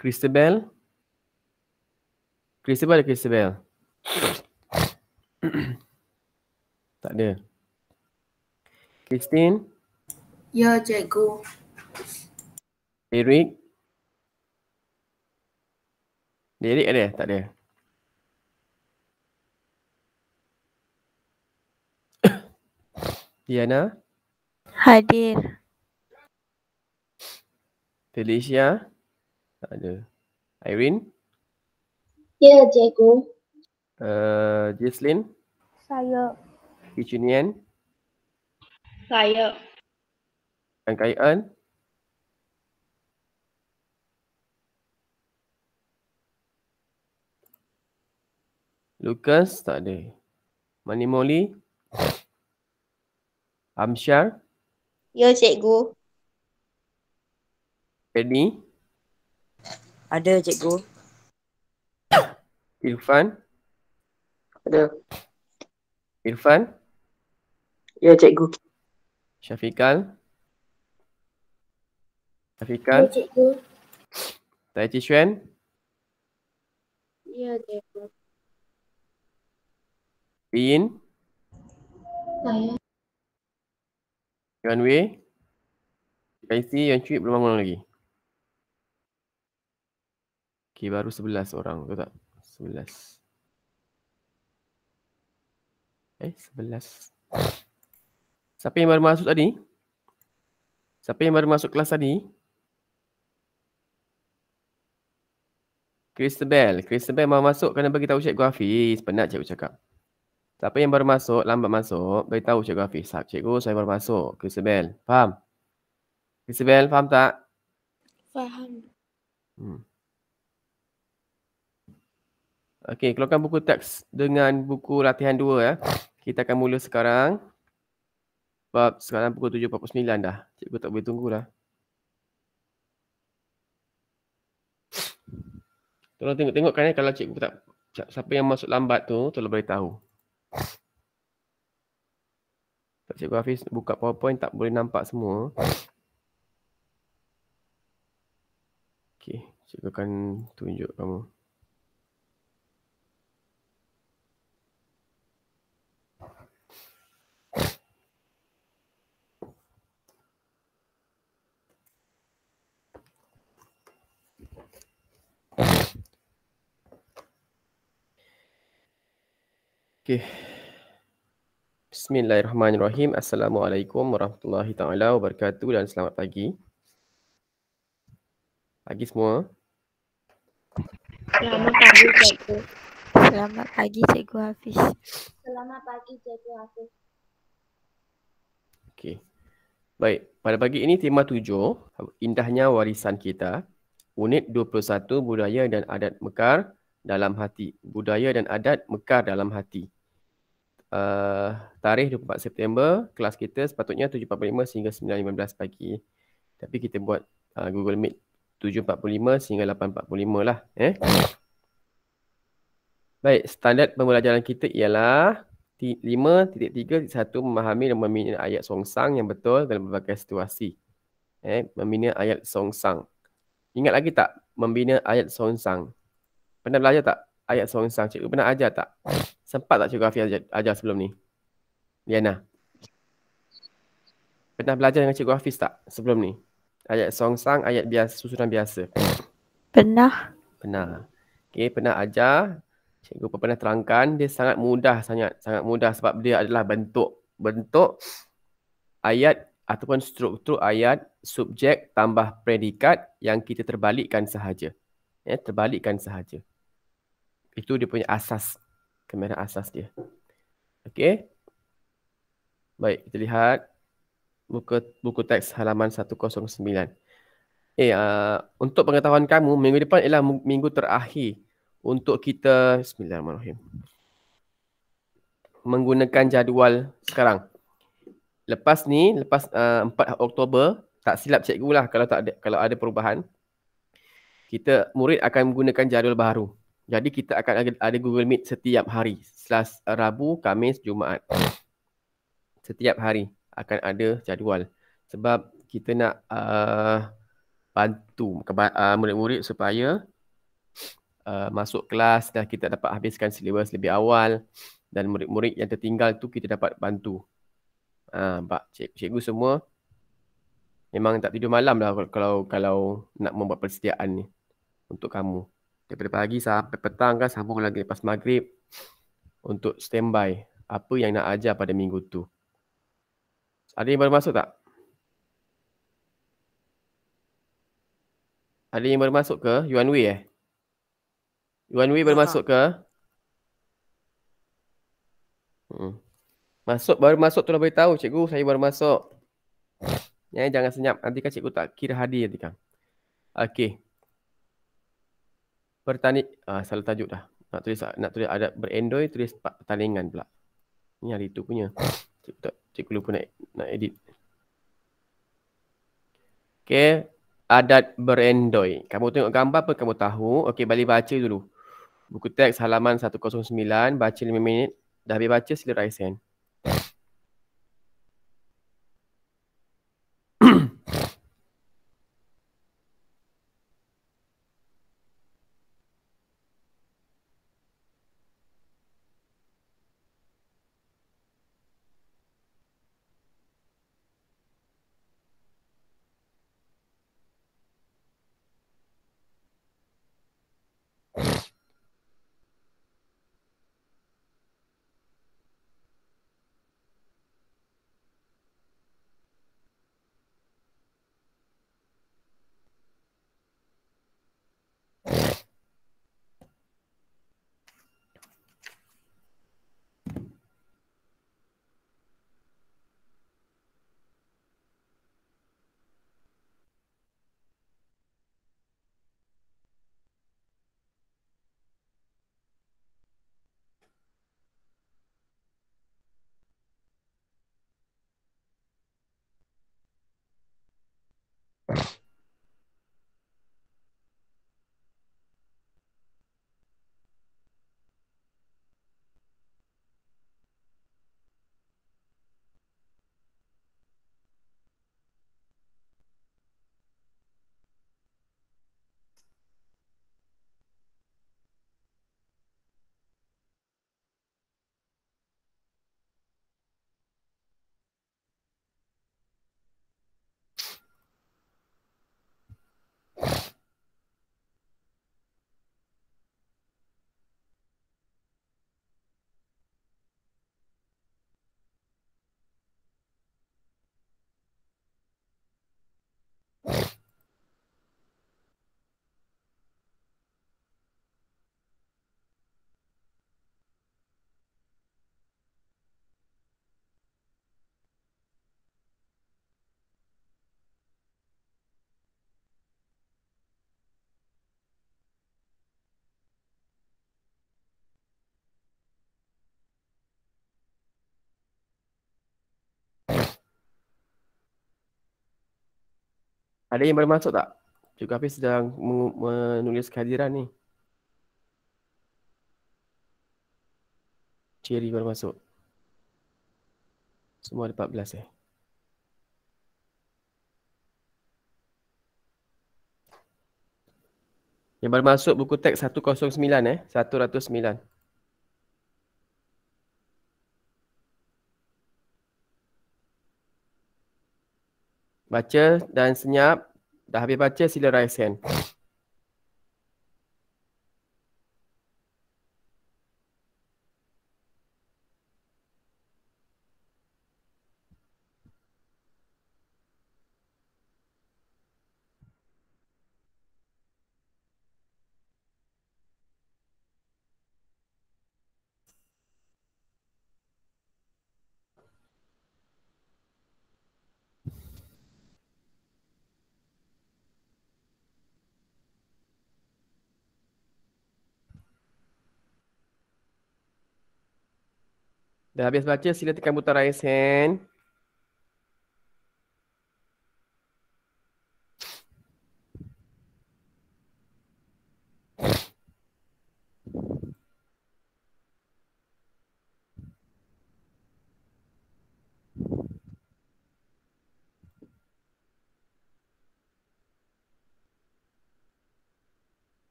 Christabel? Christabel ada Christabel? Tak ada. Christine? Ya, cikgu. Eric? Eric ada? Tak ada. Diana? Hadir. Felicia? Tak ada. Irene? Ya, cikgu. Jesslyn? Saya. Kichunian? Saya. Dan Kaian? Lucas? Tak ada. Manimoli? Amsyar? Ya, cikgu. Eddie? Ada, cikgu. Irfan? Ada. Irfan? Ya, cikgu. Syafiqal? Ya, Syafiqal? cikgu. Tai Chi Xuan? Ya, cikgu. Iin? Saya. Yuan Wei? Kaisi, Yuan Cui belum bangun lagi. Okay, baru 11 orang. Betul tak? 11. 11. Siapa yang baru masuk tadi? Siapa yang baru masuk kelas tadi? Christabel. Christabel mau masuk kena bagi tahu Cikgu Hafiz. Penat cikgu cakap. Siapa yang baru masuk, lambat masuk, bagi tahu Cikgu Hafiz. Cikgu, saya baru masuk. Christabel. Faham? Christabel, faham tak? Faham. Okey, keluarkan buku teks dengan buku latihan 2 ya. Kita akan mula sekarang. Sebab sekarang pukul 7.49 dah. Cikgu tak boleh tunggu dah. Tolong tengok-tengok kan kalau cikgu tak, siapa yang masuk lambat tu, tolong beritahu. Tak Cikgu Hafiz buka PowerPoint tak boleh nampak semua. Okey, cikgu akan tunjuk kamu. Okey. Bismillahirrahmanirrahim. Assalamualaikum warahmatullahi taala wabarakatuh dan selamat pagi. Pagi semua. Selamat pagi, cikgu. Selamat pagi, Cikgu Hafiz. Selamat pagi, cikgu Hafiz. Okey. Baik, pada pagi ini tema 7, indahnya warisan kita. Unit 21, budaya dan adat mekar dalam hati. Budaya dan adat mekar dalam hati. Tarikh 24 September, kelas kita sepatutnya 7.45 sehingga 9.15 pagi. Tapi kita buat Google Meet 7.45 sehingga 8.45 lah. Baik, standard pembelajaran kita ialah 5.3.1 memahami dan membina ayat songsang yang betul dalam berbagai situasi. Membina ayat songsang. Ingat lagi tak membina ayat songsang? Pernah belajar tak ayat songsang? Cikgu pernah ajar tak? Sempat tak Cikgu Hafiz ajar sebelum ni? Liana. Pernah belajar dengan Cikgu Hafiz tak sebelum ni? Ayat songsang, ayat biasa, susunan biasa. Pernah. Pernah. Okey, pernah ajar. Cikgu pernah terangkan, dia sangat mudah, sangat mudah sebab dia adalah bentuk ayat ataupun struktur ayat, subjek tambah predikat yang kita terbalikkan sahaja. Terbalikkan sahaja. Itu dia punya asas. Kamera asas dia. Okey. Baik, kita lihat buku teks halaman 109. Untuk pengetahuan kamu, minggu depan ialah minggu terakhir untuk kita Bismillahirrahmanirrahim. Menggunakan jadual sekarang. Lepas 4 Oktober, tak silap cikgu lah kalau ada perubahan. Kita murid akan menggunakan jadual baru. Jadi kita akan ada Google Meet setiap hari. Selasa, Rabu, Khamis, Jumaat. Setiap hari akan ada jadual. Sebab kita nak bantu murid-murid supaya masuk kelas dan kita dapat habiskan silibus lebih awal, dan murid-murid yang tertinggal tu kita dapat bantu. Cikgu semua memang tak tidur malam lah kalau nak membuat persediaan ni untuk kamu. Daripada pagi sampai petang kan, sambung lagi lepas maghrib untuk standby apa yang nak ajar pada minggu tu. Ada yang baru masuk tak? Ada yang baru masuk ke? Yuan Wei Yuan Wei baru masuk ke? Baru masuk tu lah beritahu cikgu saya baru masuk. Jangan senyap, nanti kan cikgu tak kira hadir nanti kan. Okey. Salah tajuk dah. Nak tulis ada berendoi, tulis pertandingan pula. Ni hari tu punya. Cikgu lupa nak edit. Okey, adat berendoi. Kamu tengok gambar apa kamu tahu? Okey, balik baca dulu. Buku teks halaman 109, baca 5 minit. Dah habis baca, sila raise hand. Ada yang baru masuk tak? Cikgu Hafiz sedang menulis kehadiran ni. Cherry baru masuk. Semua ada 14 Yang baru masuk buku teks 109 109. Baca dan senyap. Dah habis baca, sila raise hand. Dah habis baca, sila tekan butang raise hand.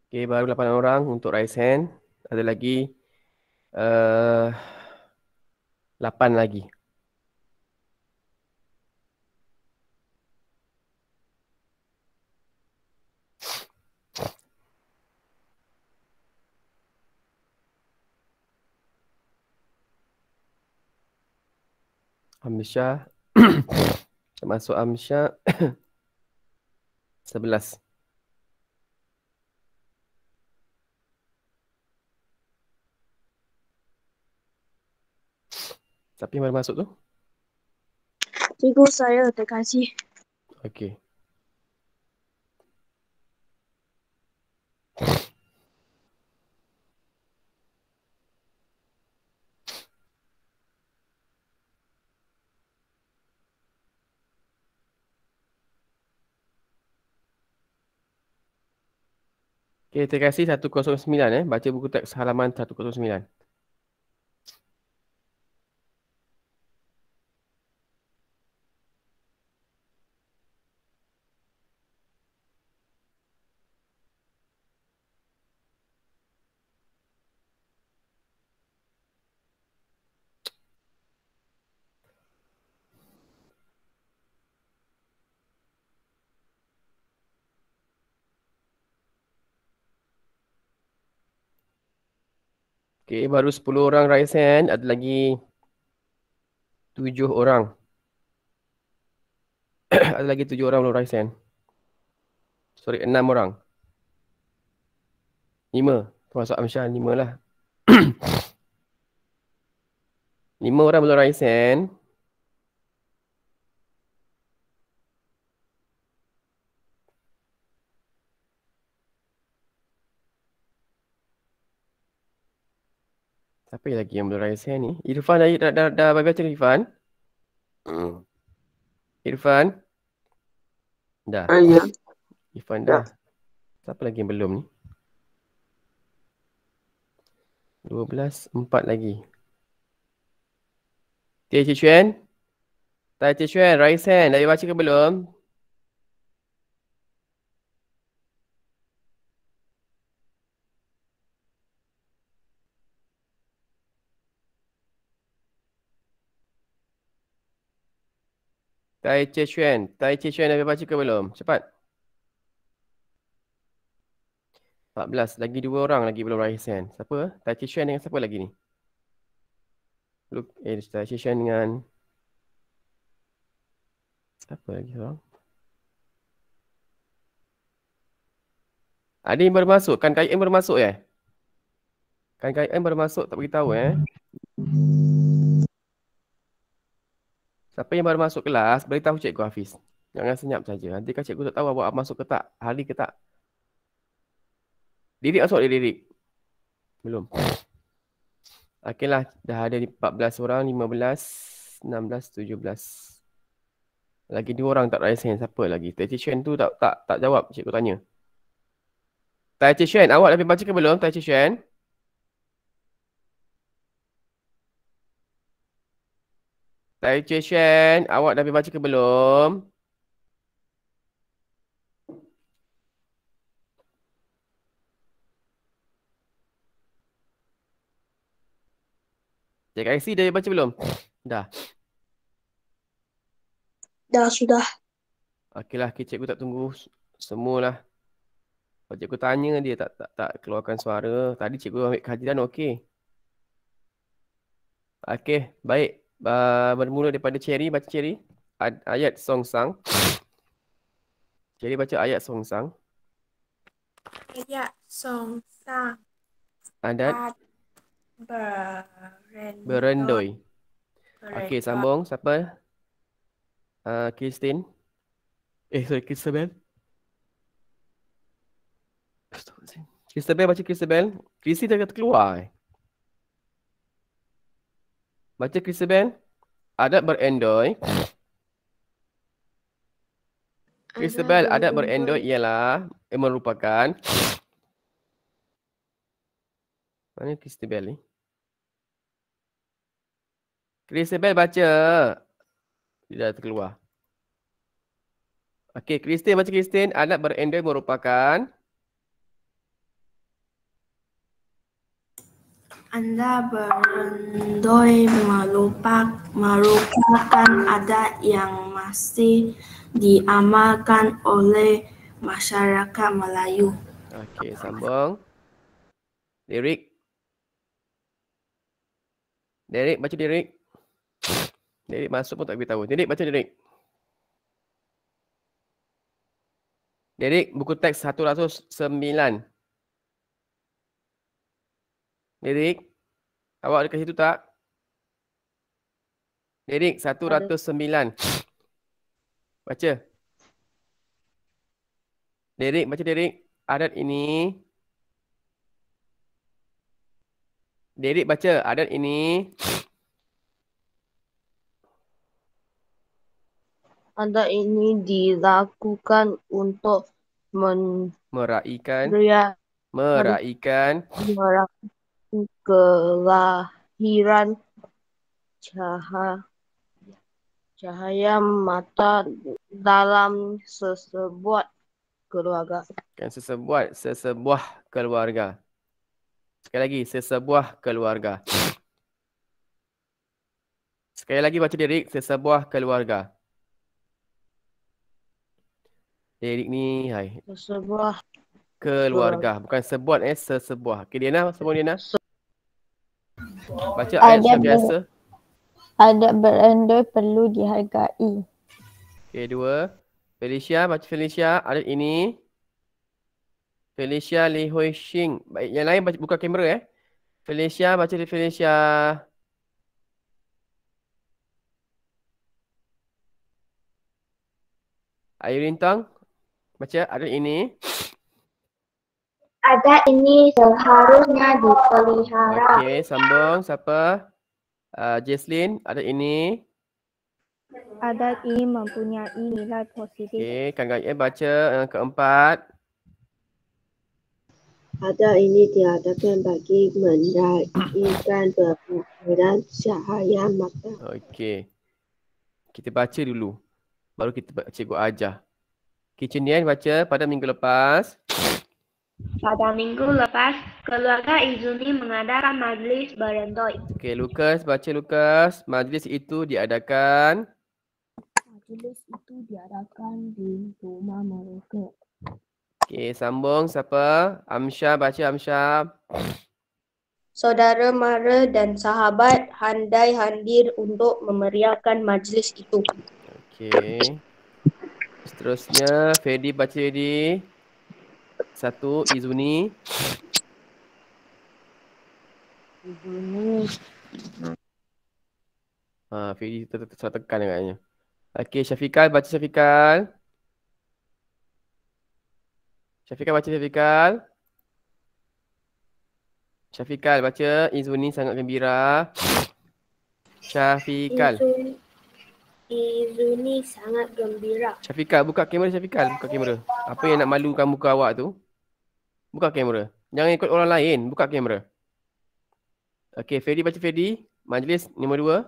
Okay, baru 8 orang untuk raise hand. Ada lagi 8 lagi. Amsyah. Termasuk Amsyah. 11. Siapa yang baru masuk tu? Cikgu saya, terima kasih. Okey. Okey, terima kasih 109 Baca buku teks halaman 109. Okey, baru 10 orang raise hand. Ada lagi 7 orang. Ada lagi 7 orang belum raise hand. Sorry, 6 orang. 5. Termasuk Amsyah 5 lah. 5 orang belum raise hand. Siapa lagi yang belum raise hand ni? Irfan dah bagi baca Irfan? Irfan? Dah. Ya. Irfan dah. Siapa lagi yang belum ni? 12, 4 lagi. Tia Cik Xuan? Tai Cik Xuan, raise hand. Dah baca ke belum? Tai Cik Xuan. Tai Cik Xuan dah baca ke belum? Cepat. 14. Lagi 2 orang lagi belum raise hand. Siapa? Tai Cik Xuan dengan siapa lagi ni? Tai Cik Xuan dengan siapa lagi orang? Ada yang baru masuk. Kan KM baru masuk Kan KM baru masuk tak beritahu Siapa yang baru masuk kelas, beritahu Cikgu Hafiz. Jangan senyap saja. Nanti kan cikgu tak tahu awak masuk ke tak, hari ke tak. Didik masuk dia Didik? Belum. Okeylah, dah ada 14 orang, 15, 16, 17. Lagi 2 orang tak raise hand. Siapa lagi? Tai Cik Xuan tu tak jawab cikgu tanya. Tai Cik Xuan, awak dah baca ke belum Tai Cik Xuan? Tai Cik Xuan, awak dah baca ke belum? Cik IC dah baca belum? Dah. Dah, sudah. Okeylah, cikgu tak tunggu semualah. Kalau cikgu tanya dia tak keluarkan suara. Tadi cikgu ambil kajian okey. Okey, baik. Bermula daripada Cherry, baca Cherry. Ayat Songsang. Cherry baca ayat Songsang. Ayat Songsang. Adat berendoi. Okey, sambung. Siapa? Christine. Christabel. Christabel baca Christabel. Christy dah keluar. Baca Christabel. Adat berendoi. Christabel, adat berendoi ialah merupakan. Mana Christabel ni? Christabel baca. Dia dah terkeluar. Okey, Christine baca Christine. Adat berendoi merupakan Anda berendoi merupakan adat yang masih diamalkan oleh masyarakat Melayu. Okey, sambung. Derek. Derek, baca Derek. Derek masuk pun tak beritahu. Derek, baca Derek. Derek, buku teks 109. Derek, awak ada kat situ tak? Derek, 109. Baca. Derek, baca Derek. Adat ini. Derek, baca. Adat ini. Adat ini dilakukan untuk Meraihkan. merayakan Meraihkan. kelahiran cahaya mata dalam sesebuah keluarga. Kan sesebuah keluarga. Sekali lagi, sesebuah keluarga. Sekali lagi baca Derek, sesebuah keluarga. Derek ni, hai. Sesebuah Keluarga. Bukan sebuat, sesebuah. Okay, Diana, semua Diana. Baca ayat macam biasa. Adat berendoi perlu dihargai. Okay, 2. Felicia, baca Felicia. Adat ini. Felicia Li Hui Xing. Baik, yang lain baca, buka kamera Felicia, baca Felicia. Ayu Rintang. Baca adat ini. Adat ini seharusnya dipelihara. Okey, sambung. Siapa? Jesslyn, adat ini. Adat ini mempunyai nilai positif. Okey, Kang Gaye baca yang keempat. Adat ini diadakan bagi meraihkan kelahiran cahaya mata. Okey. Kita baca dulu. Baru kita cikgu ajar. Kitchen Dian baca pada minggu lepas. Pada minggu lepas, keluarga Izuni mengadakan majlis berendoi. Okey, Lukas baca Lukas. Majlis itu diadakan. Majlis itu diadakan di rumah mereka. Okey, sambung. Siapa? Amsyah baca Amsyah. Saudara mara dan sahabat handai hadir untuk memeriahkan majlis itu. Okey. Seterusnya, Fedi baca Fedi. 1. Izuni. Fedi salah tekan agaknya. Okey, Syafiqal baca Syafiqal. Syafiqal baca Syafiqal. Syafiqal baca Izuni sangat gembira. Syafiqal. Izuni sangat gembira. Syafiqal, buka kamera Syafiqal. Buka kamera. Apa yang nak malukan muka awak tu? Buka kamera. Jangan ikut orang lain. Buka kamera. Okey, Fedi baca Fedi. Majlis nombor 2.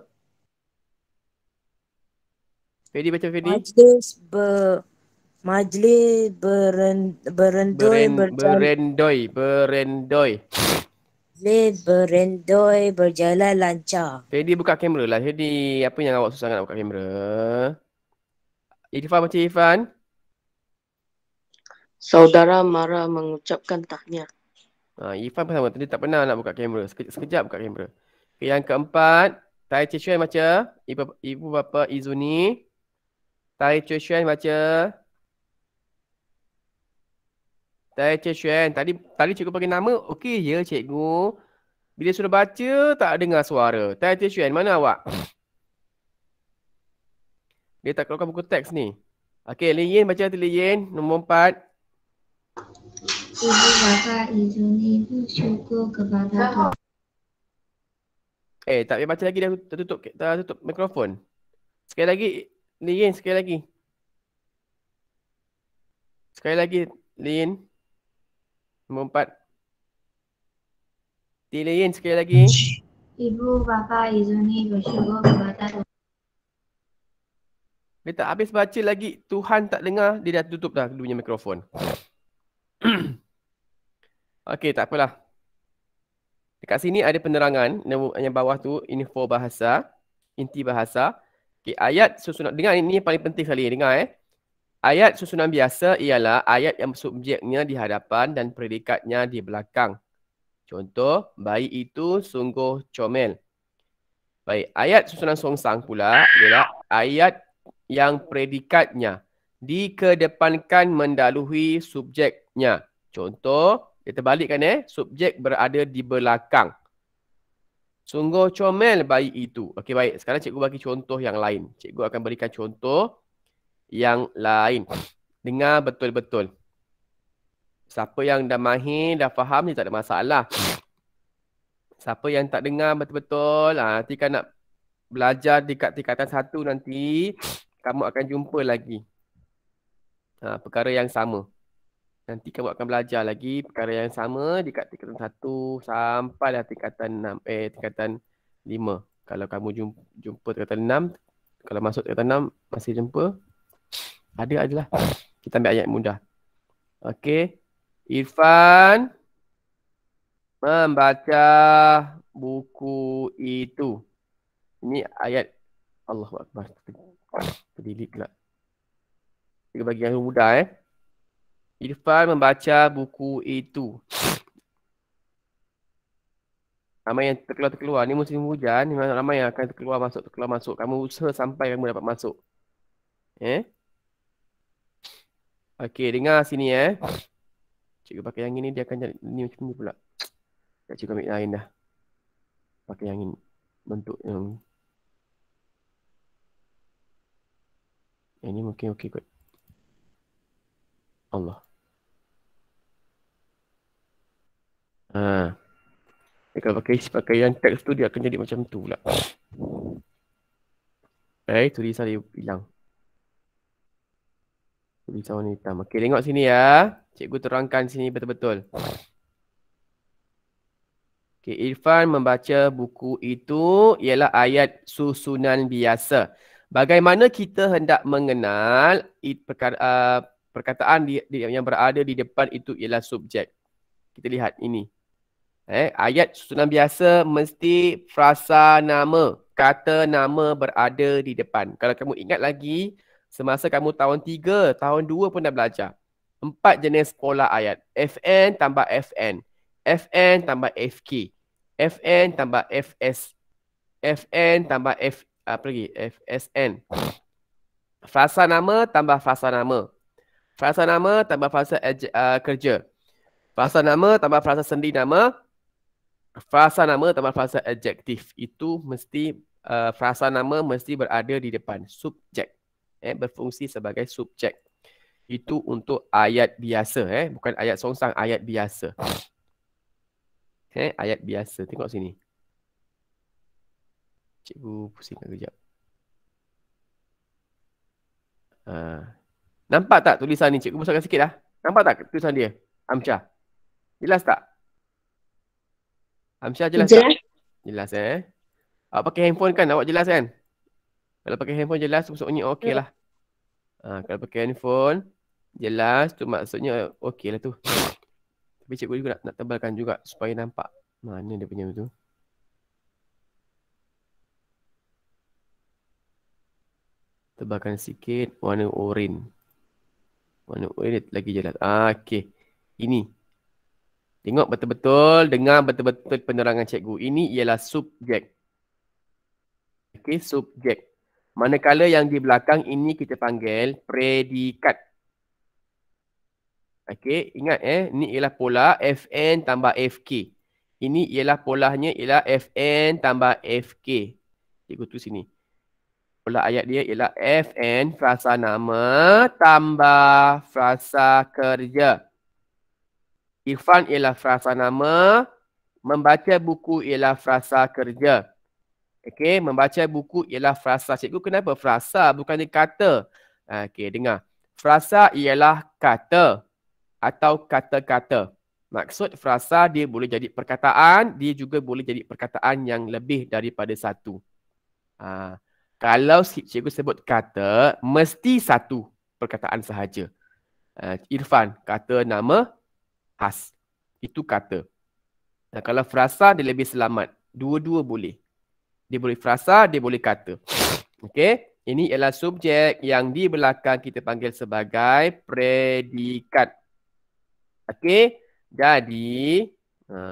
Fedi baca Fedi. Majlis berendoi berjalan lancar. Fedi buka kamera lah. Fedi, apa yang awak susah nak buka kamera? Irfan baca Irfan. Saudara mara mengucapkan tahniah. Irfan pun sama. Dia tak pernah nak buka kamera. Sekejap buka kamera. Okay, yang keempat. Tai Chishuan baca. Ibu bapa Izuni. Tai Chishuan baca. Tai Chishuan. Tadi cikgu bagi nama. Okey je cikgu. Bila sudah baca, tak dengar suara. Tai Chishuan, mana awak? Dia tak keluarkan buku teks ni. Okey, Liyin baca tu Liyin. Nombor 4. Ibu bapa Izuni bersyukur kepada Tuhan. Tak payah baca lagi, dah tutup mikrofon. Sekali lagi, Liyin, sekali lagi. Sekali lagi, Liyin. Nombor 4. Liyin, sekali lagi. Ibu bapa Izuni bersyukur kepada Tuhan. Dia tak habis baca lagi, Tuhan tak dengar, dia dah tutup dah dia punya mikrofon. Okey, tak apalah. Dekat sini ada penerangan yang bawah tu info bahasa, inti bahasa. Okay, ayat susunan, dengar ini paling penting sekali, dengar Ayat susunan biasa ialah ayat yang subjeknya di hadapan dan predikatnya di belakang. Contoh, bayi itu sungguh comel. Baik, ayat susunan songsang pula ialah ayat yang predikatnya dikedepankan mendahului subjeknya. Contoh, dia terbalikkan subjek berada di belakang. Sungguh comel bayi itu. Okey, baik. Sekarang cikgu bagi contoh yang lain. Cikgu akan berikan contoh yang lain. Dengar betul-betul. Siapa yang dah mahir, dah faham ni tak ada masalah. Siapa yang tak dengar betul-betul, nanti kan nak belajar dekat tingkatan 1 nanti, kamu akan jumpa lagi perkara yang sama. Nanti kamu akan belajar lagi perkara yang sama dekat tingkatan 1 sampai dah tingkatan 6, tingkatan 5. Kalau kamu jumpa tingkatan 6, kalau masuk tingkatan 6 masih jumpa, adalah. Kita ambil ayat mudah. Okey. Irfan membaca buku itu. Ini ayat Allahu Akbar. Delete pula. Kita bagi yang mudah Irfan membaca buku itu. Ramai yang terkeluar. Ni musim hujan. Ramai yang akan terkeluar masuk. Kamu usaha sampai kamu dapat masuk. Okey, dengar sini Cikgu pakai yang ini, dia akan jadi ni macam ni pula. Cikgu ambil lain dah. Pakai yang ini. Bentuk yang ini mungkin okey kot. Allah. Kalau pakai yang teks tu, dia akan jadi macam tu pula. Tulisan dia hilang. Tulisan warna hitam. Okey, tengok sini Cikgu terangkan sini betul-betul. Okey, Irfan membaca buku itu ialah ayat susunan biasa. Bagaimana kita hendak mengenal perkataan yang berada di depan itu ialah subjek. Kita lihat ini. Ayat susunan biasa mesti frasa nama. Kata nama berada di depan. Kalau kamu ingat lagi, semasa kamu tahun 3, tahun 2 pun dah belajar. 4 jenis pola ayat. FN tambah FN. FN tambah FK. FN tambah FS. FN tambah FSN. Frasa nama tambah frasa nama. Frasa nama tambah frasa kerja. Frasa nama tambah frasa sendi nama. Frasa nama tambah frasa adjektif. Itu mesti frasa nama mesti berada di depan. Subjek. Berfungsi sebagai subjek. Itu untuk ayat biasa. Bukan ayat songsang, ayat biasa. Ayat biasa. Tengok sini. Cikgu pusingkan kejap. Nampak tak tulisan ni? Cikgu besarkan sikit dah. Nampak tak tulisan dia? Amsyah. Jelas tak? Amsyah jelas tak? Jelas Awak pakai handphone kan? Awak jelas kan? Kalau pakai handphone jelas, maksudnya okey lah. Kalau pakai handphone jelas, tu maksudnya okey lah tu. Tapi cikgu juga nak tebalkan juga supaya nampak mana dia punya tu. Tebalkan sikit warna oranye. Warna oranye lagi jelas. Okey. Ini. Tengok betul-betul, dengar betul-betul penerangan cikgu. Ini ialah subjek. Okey, subjek. Manakala yang di belakang ini kita panggil predikat. Okey, ingat ini ialah pola FN tambah FK. Ini ialah polanya ialah FN tambah FK. Cikgu tulis sini. Pola ayat dia ialah FN, frasa nama, tambah frasa kerja. Irfan ialah frasa nama, membaca buku ialah frasa kerja. Okey, membaca buku ialah frasa. Cikgu, kenapa frasa bukannya kata? Okey, dengar. Frasa ialah kata atau kata-kata. Maksud frasa dia boleh jadi perkataan, dia juga boleh jadi perkataan yang lebih daripada satu. Kalau cikgu sebut kata, mesti satu perkataan sahaja. Irfan, kata nama khas. Itu kata. Nah, kalau frasa dia lebih selamat. Dua-dua boleh. Dia boleh frasa, dia boleh kata. Okey. Ini ialah subjek yang di belakang kita panggil sebagai predikat. Okey. Jadi,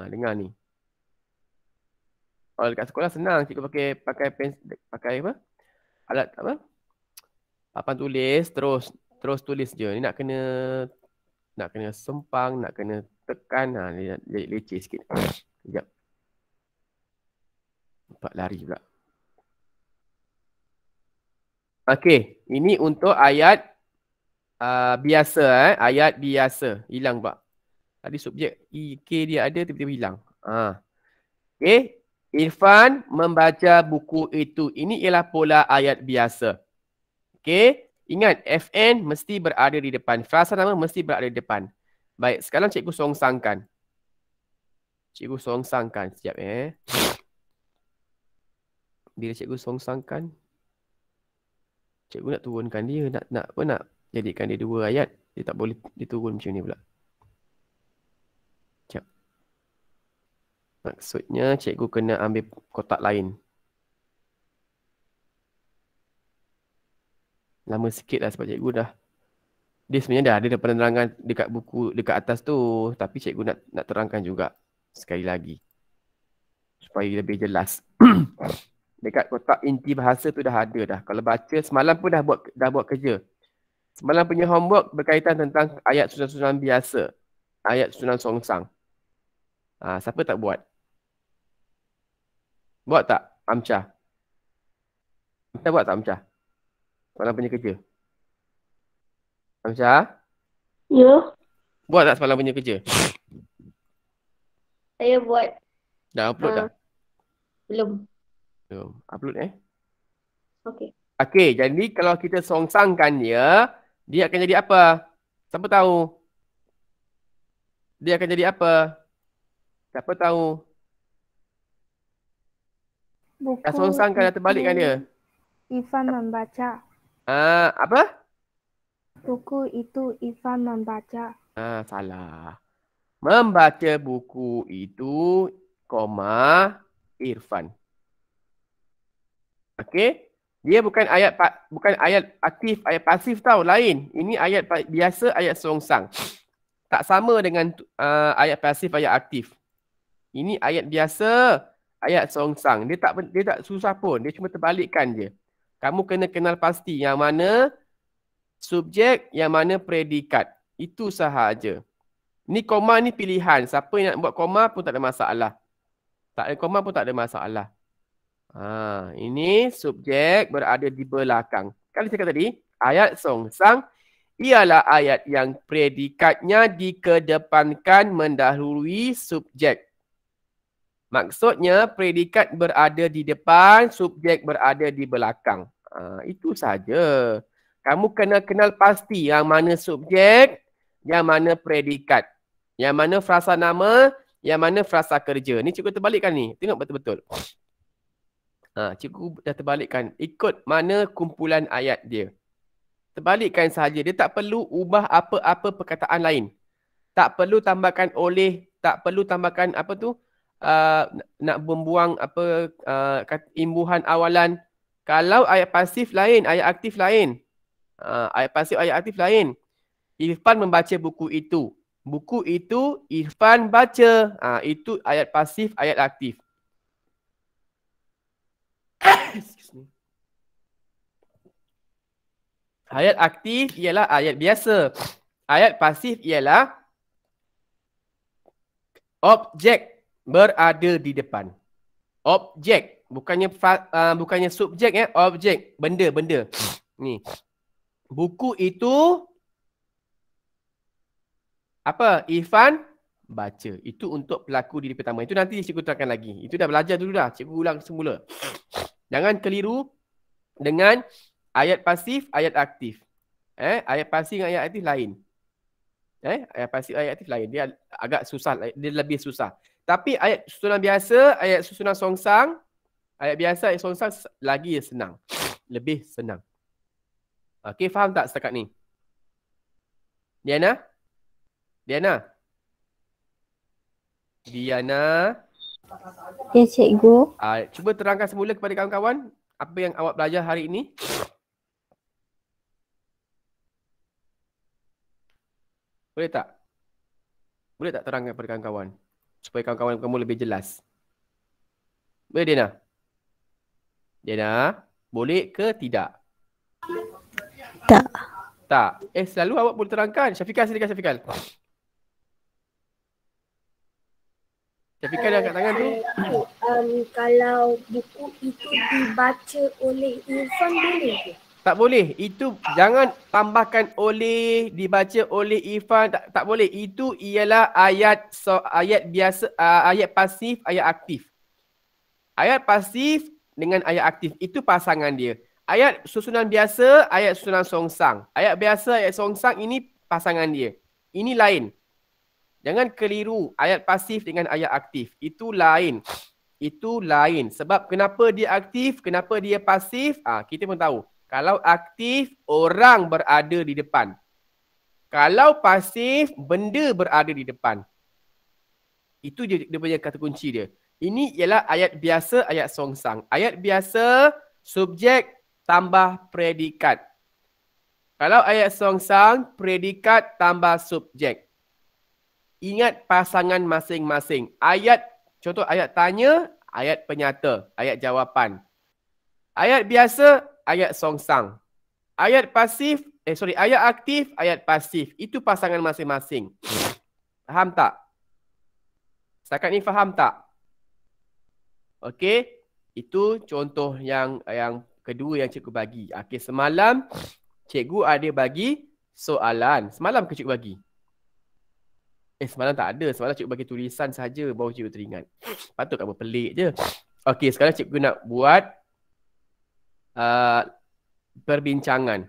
dengar ni. Kalau dekat sekolah senang cikgu pakai apa? Alat apa? Papan tulis terus tulis je. Ni nak kena sempang, nak kena tekan. Dia leceh sikit. Sekejap. Nampak lari pula. Okey, ini untuk ayat biasa. Ayat biasa. Hilang pula. Tadi subjek K dia ada, tiba-tiba hilang. Okey. Irfan membaca buku itu. Ini ialah pola ayat biasa. Okey. Ingat, FN mesti berada di depan. Frasa nama mesti berada di depan. Baik, sekarang cikgu songsangkan. Sekejap Bila cikgu songsangkan, cikgu nak turunkan dia. Nak jadikan dia 2 ayat. Dia tak boleh diturun macam ni pula. Sekejap. Maksudnya cikgu kena ambil kotak lain. Lama sikit lah sebab cikgu dah. Dia sebenarnya dah ada penerangan dekat buku dekat atas tu. Tapi cikgu nak terangkan juga. Sekali lagi. Supaya lebih jelas. Dekat kotak inti bahasa tu dah ada dah. Kalau baca semalam pun dah buat kerja. Semalam punya homework berkaitan tentang ayat susunan biasa. Ayat susunan songsang. Siapa tak buat? Buat tak Amcah? Kita buat tak Amcah? Semalam punya kerja. Amcah? Ya, Buat tak semalam punya kerja? saya buat. Dah upload dah? Belum. Belum. Upload Okey. Okey, jadi kalau kita songsangkan dia akan jadi apa? Siapa tahu? Dia akan jadi apa? Siapa tahu? Buku Dah songsangkan, dah terbalikkan dia. Irfan membaca. Apa? Buku itu Irfan membaca. Salah. Membaca buku itu, Irfan. Okey? Dia bukan ayat aktif, ayat pasif tau, lain. Ini ayat biasa, ayat songsang. Tak sama dengan ayat pasif, ayat aktif. Ini ayat biasa, ayat songsang. Dia tak susah pun, dia cuma terbalikkan je. Kamu kena kenal pasti yang mana subjek, yang mana predikat. Itu sahaja. Ni koma ni pilihan. Siapa yang nak buat koma pun tak ada masalah. Tak ada koma pun tak ada masalah. Ini subjek berada di belakang. Kali cakap tadi, ayat songsang ialah ayat yang predikatnya dikedepankan mendahului subjek. Maksudnya predikat berada di depan, subjek berada di belakang. Itu saja. Kamu kena kenal pasti yang mana subjek, yang mana predikat. Yang mana frasa nama, yang mana frasa kerja. Ni cikgu terbalikkan ni. Tengok betul-betul. Cikgu dah terbalikkan. Ikut mana kumpulan ayat dia. Terbalikkan sahaja. Dia tak perlu ubah apa-apa perkataan lain. Tak perlu tambahkan oleh. Tak perlu tambahkan apa tu. Nak membuang apa imbuhan awalan. Kalau ayat pasif lain, ayat aktif lain. Ayat pasif, ayat aktif lain. Irfan membaca buku itu. Buku itu Irfan baca. Itu ayat pasif, ayat aktif. Ayat aktif ialah ayat biasa. Ayat pasif ialah objek berada di depan. Objek. Bukannya subjek objek. Benda. Ni. Buku itu apa? Irfan baca. Itu untuk pelaku diri pertama. Itu nanti cikgu terangkan lagi. Itu dah belajar dulu dah. Cikgu ulang semula. Jangan keliru dengan ayat pasif, ayat aktif. Ayat pasif dengan ayat aktif lain. Ayat pasif, ayat aktif lain. Dia agak susah. Dia lebih susah. Tapi ayat susunan biasa, ayat susunan songsang, ayat biasa, ayat songsang lagi senang. Lebih senang. Okey, faham tak setakat ni? Diana? Diana. Ya, cikgu. Cuba terangkan semula kepada kawan-kawan apa yang awak belajar hari ini. Boleh tak? Boleh tak terangkan kepada kawan-kawan? Supaya kawan-kawan kamu lebih jelas. Boleh, Diana? Diana, boleh ke tidak? Tak. Tak. Selalu awak boleh terangkan. Syafiqah, silakan Syafiqah. Syafiqah dah angkat tangan tu. Kalau buku itu dibaca oleh Irfan boleh ke? Tak boleh. Itu jangan tambahkan oleh, dibaca oleh Irfan. Tak boleh. Itu ialah ayat biasa, ayat pasif, ayat aktif. Ayat pasif dengan ayat aktif. Itu pasangan dia. Ayat susunan biasa, ayat susunan songsang. Ayat biasa, ayat songsang ini pasangan dia. Ini lain. Jangan keliru ayat pasif dengan ayat aktif. Itu lain. Itu lain. Sebab kenapa dia aktif, kenapa dia pasif, kita pun tahu. Kalau aktif, orang berada di depan. Kalau pasif, benda berada di depan. Itu dia punya kata kunci dia. Ini ialah ayat biasa, ayat songsang. Ayat biasa, subjek tambah predikat. Kalau ayat songsang, predikat tambah subjek. Ingat pasangan masing-masing. Ayat, contoh ayat tanya, ayat penyata, ayat jawapan. Ayat biasa, ayat songsang. Ayat pasif, ayat aktif, ayat pasif. Itu pasangan masing-masing. Faham tak? Setakat ni faham tak? Okey. Itu contoh yang kedua yang cikgu bagi. Okey, semalam cikgu ada bagi soalan. Semalam ke cikgu bagi? Semalam tak ada. Semalam cikgu bagi tulisan saja, baru cikgu teringat. Patut kamu pelik je. Okey, sekarang cikgu nak buat perbincangan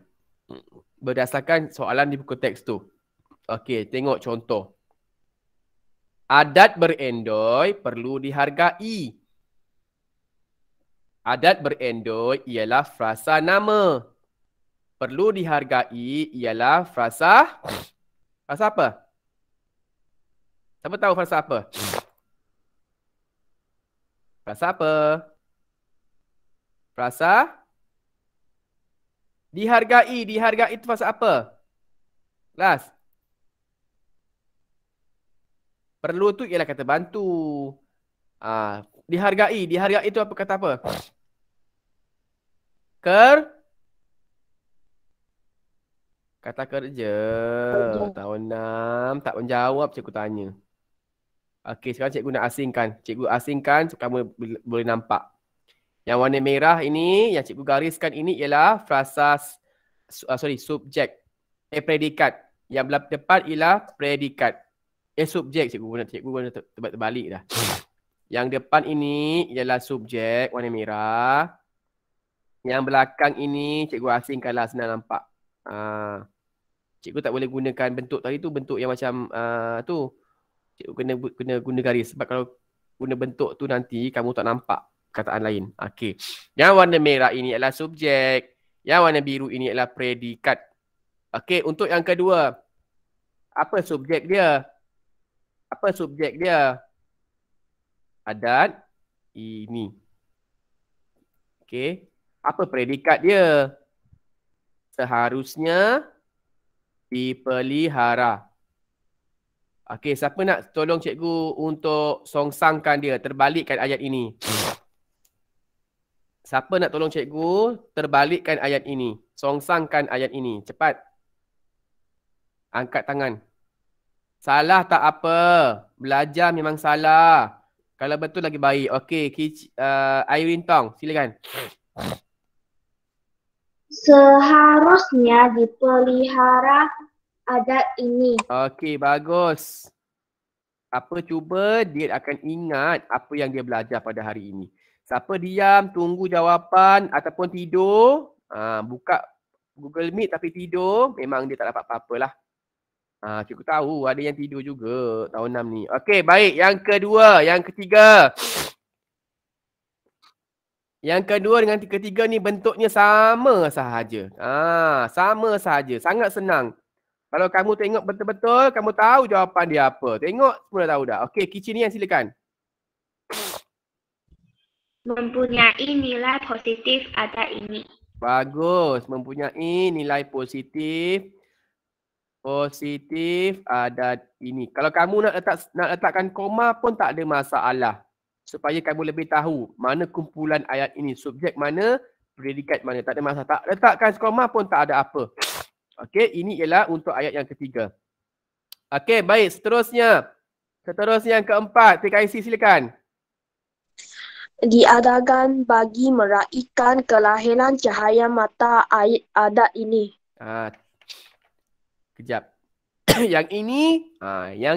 berdasarkan soalan di buku teks tu. Okey, tengok contoh. Adat berendoi perlu dihargai. Adat berendoi ialah frasa nama. Perlu dihargai ialah frasa apa? Siapa tahu frasa apa? Frasa apa? Frasa dihargai. Dihargai itu frasa apa? Kelas. Perlu tu ialah kata bantu. Dihargai. Dihargai itu apa kata apa? Kata kerja. Tahun 6. Tak menjawab cikgu tanya. Okey, sekarang cikgu nak asingkan. Cikgu asingkan so kamu boleh nampak. Yang warna merah ini, yang cikgu gariskan ini ialah frasa, subjek. Predikat. Yang belah depan ialah predikat. Subjek cikgu guna terbalik dah. Yang depan ini ialah subjek warna merah. Yang belakang ini cikgu asingkanlah, senang nampak. Cikgu tak boleh gunakan bentuk tadi tu, bentuk yang macam tu. Cikgu kena guna garis. Sebab kalau guna bentuk tu nanti kamu tak nampak kataan lain. Okey. Yang warna merah ini adalah subjek. Yang warna biru ini adalah predikat. Okey, untuk yang kedua. Apa subjek dia? Apa subjek dia? Adat ini. Okey. Apa predikat dia? Seharusnya dipelihara. Okey, siapa nak tolong cikgu untuk songsangkan dia, terbalikkan ayat ini? Siapa nak tolong cikgu terbalikkan ayat ini? Songsangkan ayat ini. Cepat. Angkat tangan. Salah tak apa. Belajar memang salah. Kalau betul lagi baik. Okey, Irene Tong, silakan. Seharusnya dipelihara adat ini. Okey, bagus. Apa cuba dia akan ingat apa yang dia belajar pada hari ini. Siapa diam, tunggu jawapan ataupun tidur, buka Google Meet tapi tidur, memang dia tak dapat apa-apa lah. Cikgu tahu ada yang tidur juga tahun 6 ni. Okey, baik. Yang kedua, yang ketiga. Yang kedua dengan ketiga ni bentuknya sama sahaja. Sama sahaja. Sangat senang. Kalau kamu tengok betul-betul, kamu tahu jawapan dia apa. Tengok, semua dah tahu dah. Okey, Kicinian silakan. Mempunyai nilai positif adat ini. Bagus, mempunyai nilai positif adat ini. Kalau kamu nak letakkan koma pun tak ada masalah. Supaya kamu lebih tahu mana kumpulan ayat ini, subjek mana, predikat mana. Tak ada masalah. Tak letakkan koma pun tak ada apa. Okey, ini ialah untuk ayat yang ketiga. Okey, baik. Seterusnya yang keempat. TKIC silakan. Diadakan bagi meraihkan kelahiran cahaya mata adat ini. Kejap. yang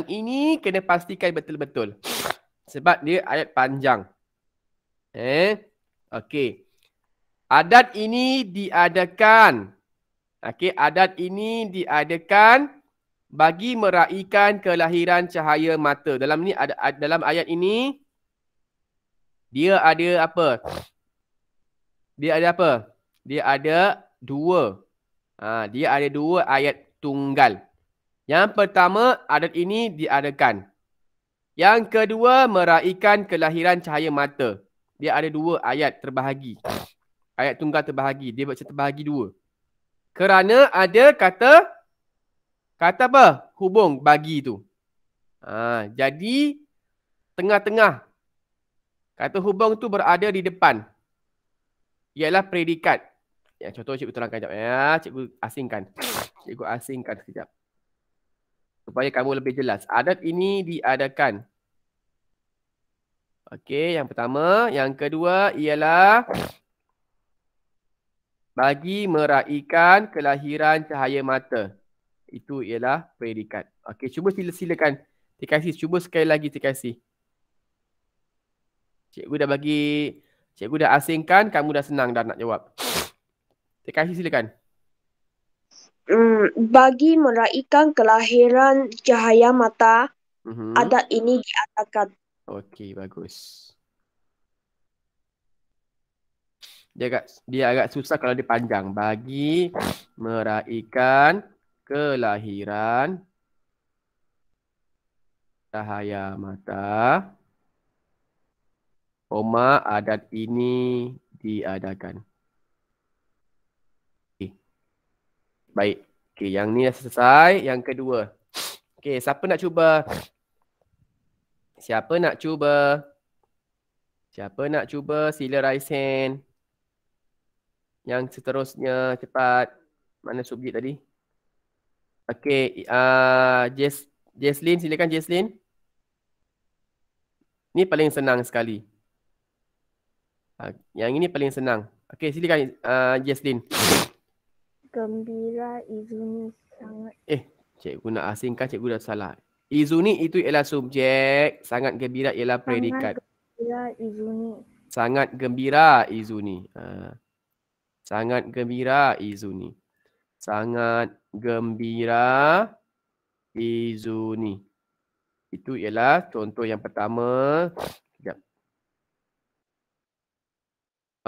ini kena pastikan betul-betul. Sebab dia ayat panjang. Okey. Adat ini diadakan. Okey, adat ini diadakan bagi meraihkan kelahiran cahaya mata. Dalam ayat ini dia ada apa? Dia ada dua. Dia ada dua ayat tunggal. Yang pertama, adat ini diadakan. Yang kedua, meraihkan kelahiran cahaya mata. Dia ada dua ayat terbahagi. Ayat tunggal terbahagi. Dia terbahagi dua. Kerana ada kata apa? Hubung bagi tu. Jadi tengah-tengah. Kata hubung tu berada di depan. Ialah predikat. Ya, contoh cikgu terangkan sekejap. Ya, cikgu asingkan sekejap. Supaya kamu lebih jelas. Adat ini diadakan. Okey, yang pertama. Yang kedua ialah bagi meraihkan kelahiran cahaya mata. Itu ialah predikat. Okey, cuba silakan. TKC, cuba sekali lagi TKC. Cikgu dah asingkan, kamu dah senang dah nak jawab. TKC silakan. Bagi meraihkan kelahiran cahaya mata, adat ini diadakan. Okey, bagus. Dia agak susah kalau dia panjang. Bagi meraihkan kelahiran cahaya mata, koma, adat ini diadakan. Okay. Baik. Okay, yang ni dah selesai. Yang kedua. Okay, siapa nak cuba? Sila raise hand. Yang seterusnya, cepat. Mana subjek tadi? Okay, Jesslyn, silakan Jesslyn. Ni paling senang sekali. Yang ini paling senang. Okay, silakan Jesslyn. Gembira Izuni sangat. Cikgu nak asingkan, cikgu dah salah. Izuni itu ialah subjek. Sangat gembira ialah predikat. Sangat gembira Izuni. Sangat gembira Izuni. Sangat gembira Izuni. Itu ialah contoh yang pertama. Sekejap.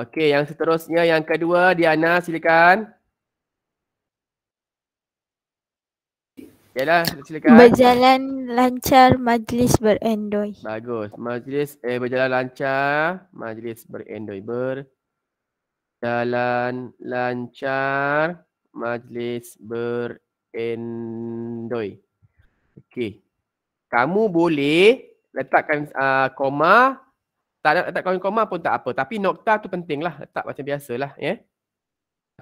Okey, yang seterusnya, yang kedua, Diana silakan. Yalah, silakan. Berjalan lancar majlis berendoi. Bagus. Berjalan lancar, majlis berendoi. Berjalan lancar, majlis berendoi. Okey. Kamu boleh letakkan koma. Tak nak letakkan koma pun tak apa. Tapi nokta tu penting lah. Letak macam biasalah. Ya?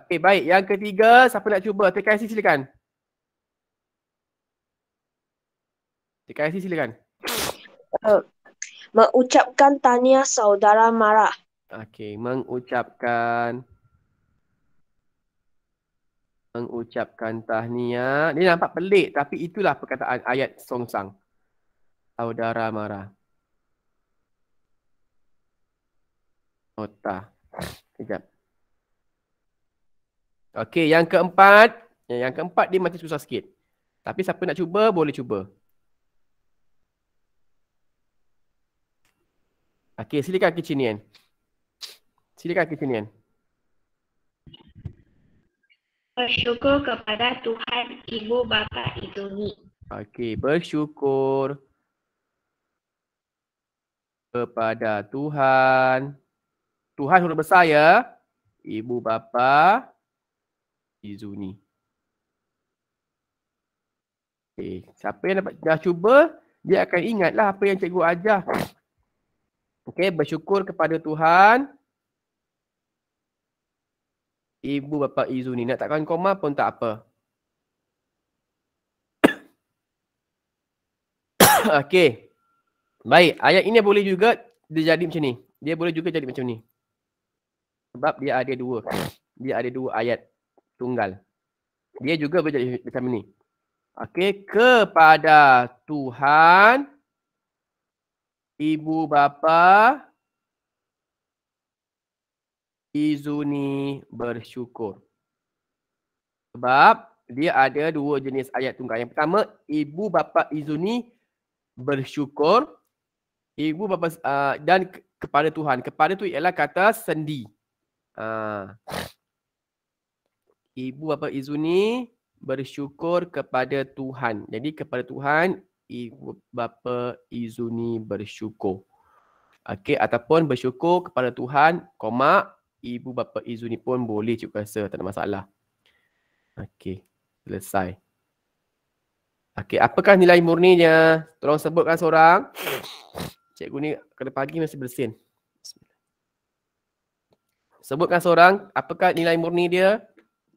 Okey, baik. Yang ketiga, siapa nak cuba? TKC silakan. TKC silakan. Mengucapkan tahniah saudara Mara. Okey, mengucapkan tahniah. Dia nampak pelik tapi itulah perkataan ayat songsang. Saudara Mara. Nota. Sekejap. Okey, yang keempat. Yang keempat dia macam susah sikit. Tapi siapa nak cuba, boleh cuba. Okey, silakan Kicinian. Bersyukur kepada Tuhan Ibu Bapa Izuni. Okey, bersyukur kepada Tuhan. Tuhan huruf besar ya. Ibu bapa Izuni. Okey, siapa yang dah cuba, dia akan ingatlah apa yang cikgu ajar. Okey, bersyukur kepada Tuhan. Ibu bapa Izuni. Nak takkan koma pun tak apa. Okey. Baik, ayat ini boleh juga dia jadi macam ni. Dia boleh juga jadi macam ni. Sebab dia ada dua. Dia ada dua ayat tunggal. Dia juga boleh jadi macam ni. Okey, kepada Tuhan Ibu bapa Izuni bersyukur. Sebab dia ada dua jenis ayat tunggal. Yang pertama, Ibu bapa Izuni bersyukur. Ibu bapa dan kepada Tuhan. Kepada tu ialah kata sendi. Ibu bapa Izuni bersyukur kepada Tuhan. Jadi kepada Tuhan, Ibu bapa Izuni bersyukur. Okey, ataupun bersyukur kepada Tuhan, koma, Ibu bapa Izuni pun boleh cikgu rasa, tak ada masalah. Okey, selesai. Okey, apakah nilai murninya? Tolong sebutkan seorang. Cikgu ni kena pagi masih bersin. Sebutkan seorang, apakah nilai murni dia?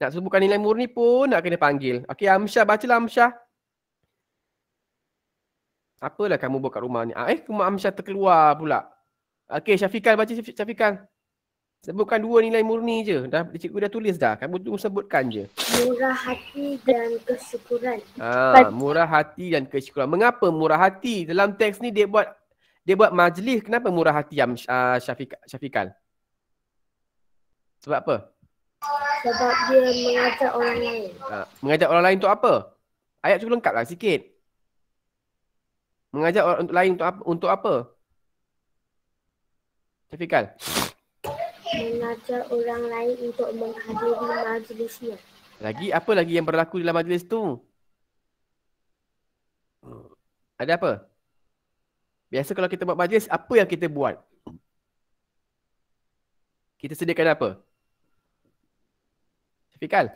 Nak sebutkan nilai murni pun nak kena panggil. Okey, Amsyah, bacalah Amsyah. Apalah kamu buat kat rumah ni? Rumah Amsyah terkeluar pula. Okey, Syafiqan, baca Syafiqan. Sebutkan dua nilai murni je. Cikgu dah tulis dah. Kamu tunggu sebutkan je. Murah hati dan kesyukuran. Murah hati dan kesyukuran. Mengapa murah hati? Dalam teks ni dia buat majlis. Kenapa murah hati Syafiqan? Sebab apa? Sebab dia mengajak orang lain. Mengajak orang lain untuk apa? Ayat cukup lengkap lah sikit. Mengajak orang lain untuk apa? Syafiqan. Mengajak orang lain untuk menghadiri majlisnya. Apa lagi yang berlaku dalam majlis tu? Ada apa? Biasa kalau kita buat majlis, apa yang kita buat? Kita sediakan apa? Syafiqan.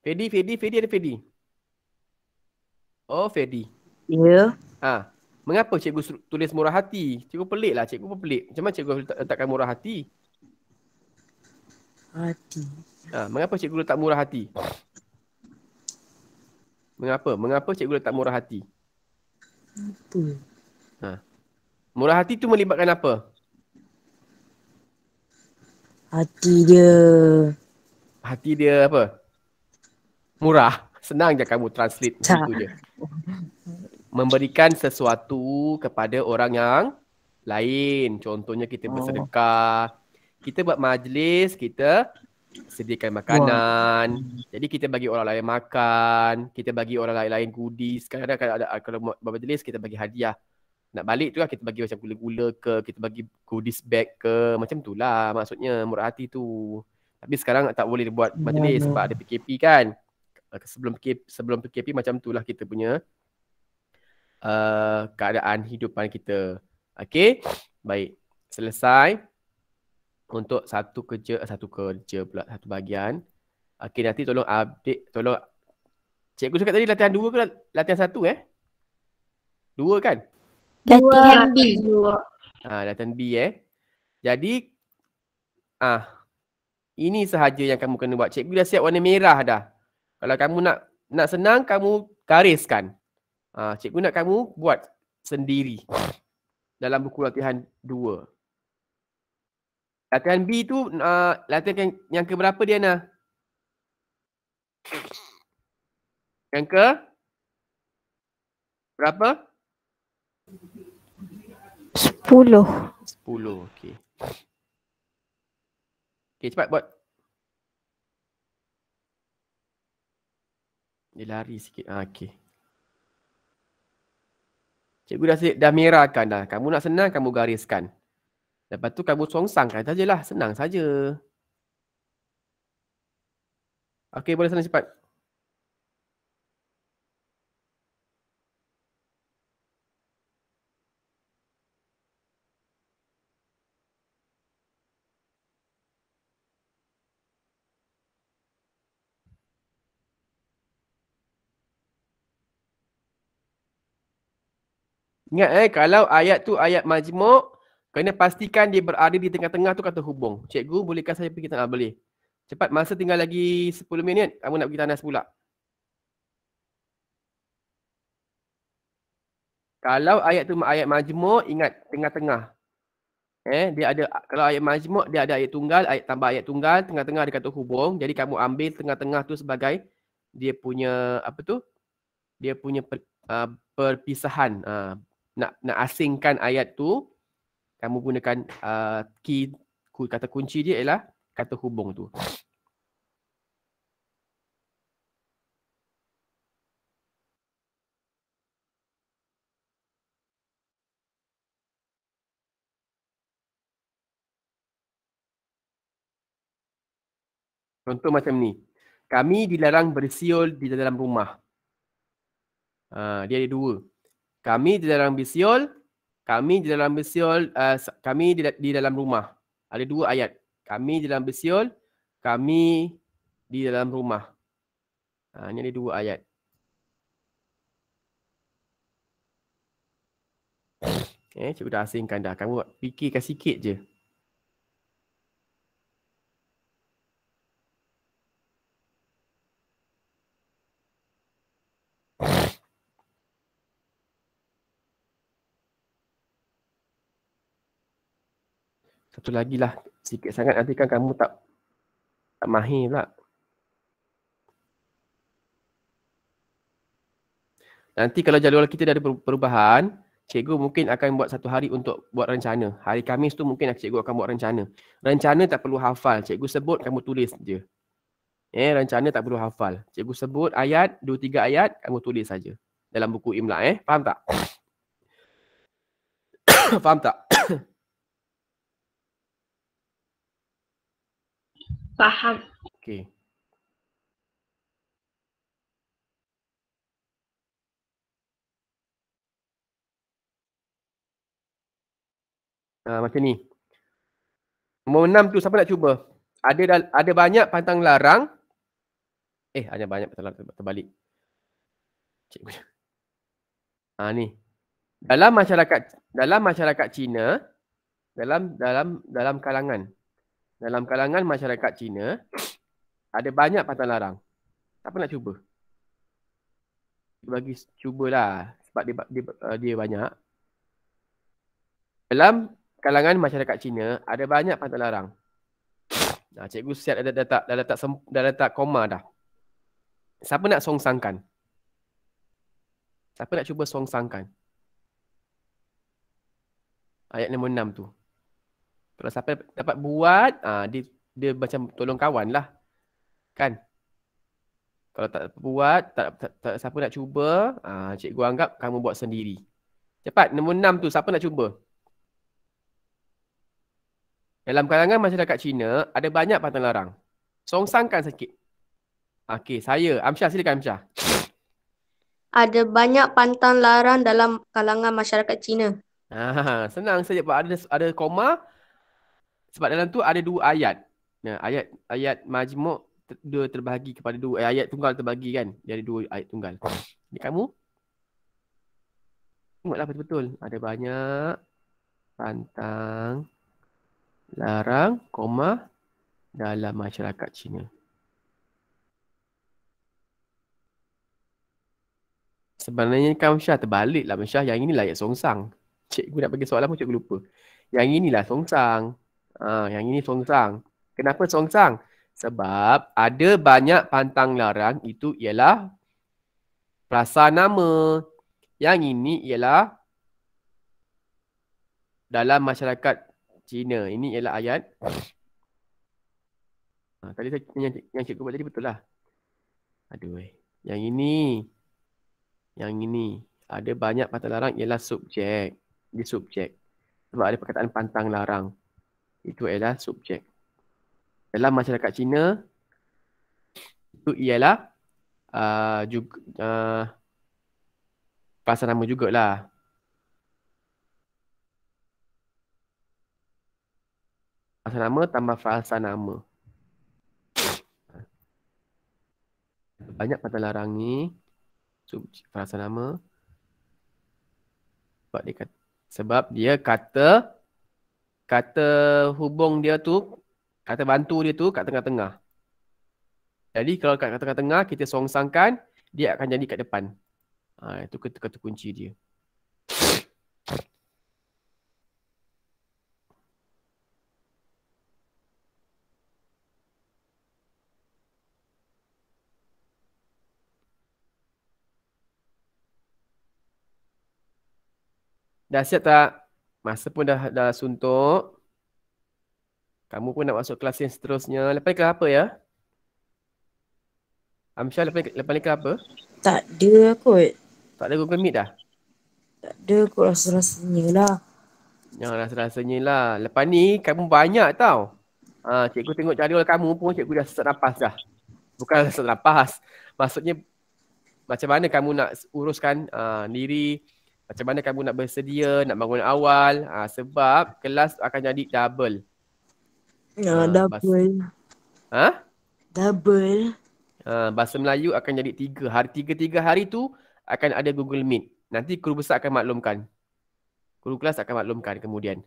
Fedi ada Fedi. Oh, Fedi. Ya. Mengapa cikgu tulis murah hati? Cikgu pelik lah. Cikgu pun pelik. Macam mana cikgu letakkan murah hati? Mengapa cikgu letak murah hati? Mengapa cikgu letak murah hati? Murah hati tu melibatkan apa? Hati dia apa? Murah. Senang je kamu translate begitu je. Memberikan sesuatu kepada orang yang lain. Contohnya kita bersedekah. Kita buat majlis, kita sediakan makanan. Jadi kita bagi orang lain makan. Kita bagi orang lain goodies. Kadang-kadang kalau buat majlis, kita bagi hadiah. Nak balik tu lah kita bagi macam gula-gula ke. Kita bagi goodies bag ke. Macam tu lah maksudnya murah hati tu. Tapi sekarang tak boleh buat majlis sebab ada PKP kan. Sebelum PKP macam tu lah kita punya keadaan hidupan kita. Okey, baik, selesai untuk satu bahagian. Okey, nanti tolong update, cikgu cakap tadi latihan 2 ke latihan 1 2 kan? Latihan B. Latihan B Jadi ini sahaja yang kamu kena buat. Cikgu dah siap warna merah dah. Kalau kamu nak senang, kamu gariskan. Cikgu nak kamu buat sendiri dalam buku latihan 2. Latihan B tu latihan yang ke berapa Diana? Yang ke berapa? 10. Okey. Okey, cepat buat. Dia lari sikit. Okey. Cikgu dah merahkan dah. Kamu nak senang, kamu gariskan. Lepas tu kamu songsangkan sajalah. Senang saja. Okey, boleh sana cepat. Ingat kalau ayat tu ayat majmuk, kena pastikan dia berada di tengah-tengah tu kata hubung. Cikgu bolehkah saya pergi tengah? Boleh. Cepat, masa tinggal lagi 10 minit, kamu nak pergi tandas pula. Kalau ayat tu ayat majmuk, ingat tengah-tengah. Dia ada, kalau ayat majmuk dia ada ayat tunggal, ayat tambah ayat tunggal, tengah-tengah ada kata hubung. Jadi kamu ambil tengah-tengah tu sebagai dia punya apa tu? Dia punya perpisahan. Nak asingkan ayat tu, kamu gunakan kata kunci dia ialah kata hubung tu. Contoh macam ni. Kami dilarang bersiul di dalam rumah. Dia ada dua. Kami dilarang bersiul, kami dilarang bersiul, kami di dalam rumah. Ada dua ayat. Kami dilarang bersiul, kami di dalam rumah. Ini ada dua ayat. Cikgu dah asingkan dah. Kamu fikirkan sikit je. Satu lagi lah. Sikit sangat nanti kan kamu tak mahir pula. Nanti kalau jadual kita dah ada perubahan, cikgu mungkin akan buat satu hari untuk buat rencana. Hari Khamis tu mungkin cikgu akan buat rencana. Rencana tak perlu hafal. Cikgu sebut, kamu tulis je. Rencana tak perlu hafal. Cikgu sebut ayat, 2-3 ayat, kamu tulis saja dalam buku Imla. Faham tak? Faham tak? Faham. Okey. Macam ni. Nombor 6 tu siapa nak cuba? Ada banyak pantang larang. Ada banyak pantang larang terbalik. Cikgu. Ni. Dalam masyarakat Cina, dalam kalangan masyarakat Cina, ada banyak pantang larang. Siapa nak cuba? Bagi cubalah sebab dia banyak. Dalam kalangan masyarakat Cina ada banyak pantang larang. Cikgu siap dah letak koma dah. Siapa nak songsangkan? Siapa nak cuba songsangkan? Ayat nombor 6 tu. Kalau siapa dapat buat, dia macam tolong kawan lah. Kan? Kalau tak buat, siapa nak cuba, cikgu anggap kamu buat sendiri. Cepat, nombor 6 tu siapa nak cuba? Dalam kalangan masyarakat Cina, ada banyak pantang larang. Songsangkan sikit. Okey, saya. Amsyah, silakan Amsyah. Ada banyak pantang larang dalam kalangan masyarakat Cina. Senang saja Pak. Ada koma. Sebab dalam tu ada dua ayat. Ayat majmuk dia terbahagi kepada dua. Ayat tunggal terbahagi kan. Dia ada dua ayat tunggal. Jadi kamu tengoklah betul-betul. Ada banyak pantang larang, koma dalam masyarakat Cina. Sebenarnya kan Syah terbalik lah Syah. Yang inilah ayat songsang. Cikgu nak bagi soalan pun cikgu lupa. Yang inilah songsang. Yang ini songsang. Kenapa songsang? Sebab ada banyak pantang larang itu ialah prasa nama. Yang ini ialah dalam masyarakat Cina. Ini ialah ayat. Tadi yang cikgu buat tadi betul lah. Aduh. Yang ini. Ada banyak pantang larang ialah subjek. Di subjek. Sebab ada perkataan pantang larang. Itu ialah subjek. Dalam masyarakat Cina, Itu ialah juga frasa nama jugalah. Frasa nama tambah frasa nama. Banyak kata larang ni. So, frasa nama. Sebab dia kata hubung dia tu, kata bantu dia tu kat tengah-tengah. Jadi kalau kat tengah-tengah kita songsangkan, dia akan jadi kat depan. Itu kata kunci dia. Dah siap tak? Masa pun dah suntuk. Kamu pun nak masuk kelas yang seterusnya. Lepas ni kelas apa ya? Amsyah lepas ni kelas apa? Tak ada kot. Tak ada Google Meet dah? Tak ada kot rasa-rasanya lah. Yang rasa-rasanya lah. Lepas ni kamu banyak tau. Cikgu tengok jadual kamu pun cikgu dah sesak nafas dah. Bukan sesak nafas. Maksudnya macam mana kamu nak uruskan diri. Macam mana kamu nak bersedia, nak bangun awal. Sebab kelas akan jadi double. Double. Double. Bahasa Melayu akan jadi 3 hari. 3 hari tu akan ada Google Meet. Nanti guru besar akan maklumkan. Guru kelas akan maklumkan kemudian.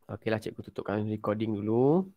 Okeylah, cikgu tutupkan recording dulu.